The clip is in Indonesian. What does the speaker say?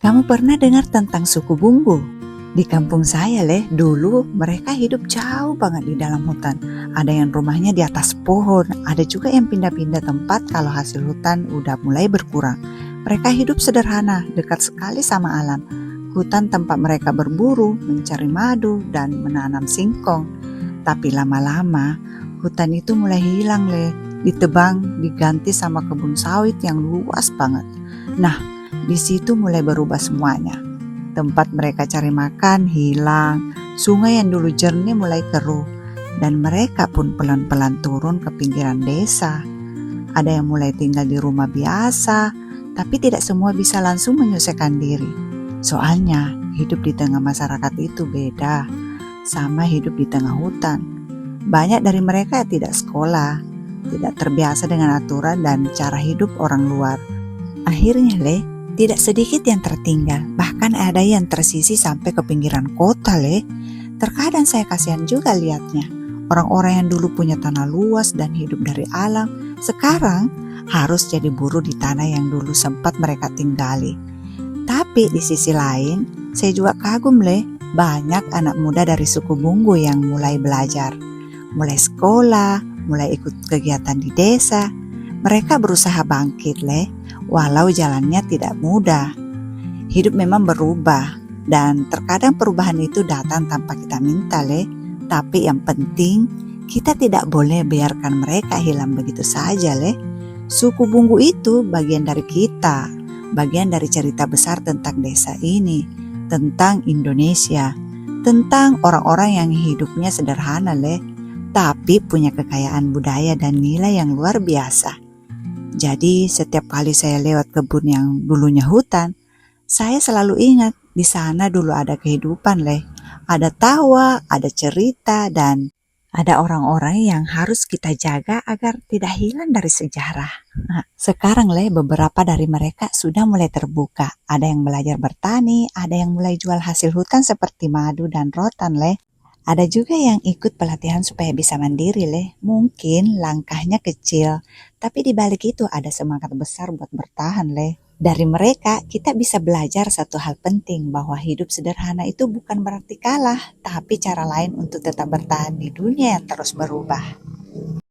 Kamu pernah dengar tentang suku Bumbu? Di kampung saya dulu mereka hidup jauh banget di dalam hutan. Ada yang rumahnya di atas pohon, ada juga yang pindah-pindah tempat kalau hasil hutan udah mulai berkurang. Mereka hidup sederhana, dekat sekali sama alam. Hutan tempat mereka berburu, mencari madu, dan menanam singkong. Tapi lama-lama, hutan itu mulai hilang ditebang, diganti sama kebun sawit yang luas banget. Nah, di situ mulai berubah semuanya. Tempat mereka cari makan hilang, sungai yang dulu jernih mulai keruh, dan mereka pun pelan-pelan turun ke pinggiran desa. Ada yang mulai tinggal di rumah biasa, tapi tidak semua bisa langsung menyelesaikan diri. Soalnya hidup di tengah masyarakat itu beda sama hidup di tengah hutan. Banyak dari mereka tidak sekolah, tidak terbiasa dengan aturan dan cara hidup orang luar. Akhirnya tidak sedikit yang tertinggal, bahkan ada yang tersisih sampai ke pinggiran kota Terkadang saya kasihan juga lihatnya. Orang-orang yang dulu punya tanah luas dan hidup dari alam, sekarang harus jadi buruh di tanah yang dulu sempat mereka tinggali. Tapi di sisi lain, saya juga kagum banyak anak muda dari suku Bunggu yang mulai belajar, mulai sekolah, mulai ikut kegiatan di desa. Mereka berusaha bangkit walau jalannya tidak mudah. Hidup memang berubah dan terkadang perubahan itu datang tanpa kita minta Tapi yang penting kita tidak boleh biarkan mereka hilang begitu saja Suku Bunggu itu bagian dari kita, bagian dari cerita besar tentang desa ini, tentang Indonesia, tentang orang-orang yang hidupnya sederhana tapi punya kekayaan budaya dan nilai yang luar biasa. Jadi setiap kali saya lewat kebun yang dulunya hutan, saya selalu ingat di sana dulu ada kehidupan Ada tawa, ada cerita, dan ada orang-orang yang harus kita jaga agar tidak hilang dari sejarah. Nah, sekarang beberapa dari mereka sudah mulai terbuka. Ada yang belajar bertani, ada yang mulai jual hasil hutan seperti madu dan rotan Ada juga yang ikut pelatihan supaya bisa mandiri Mungkin langkahnya kecil, tapi di balik itu ada semangat besar buat bertahan Dari mereka kita bisa belajar satu hal penting, bahwa hidup sederhana itu bukan berarti kalah, tapi cara lain untuk tetap bertahan di dunia yang terus berubah.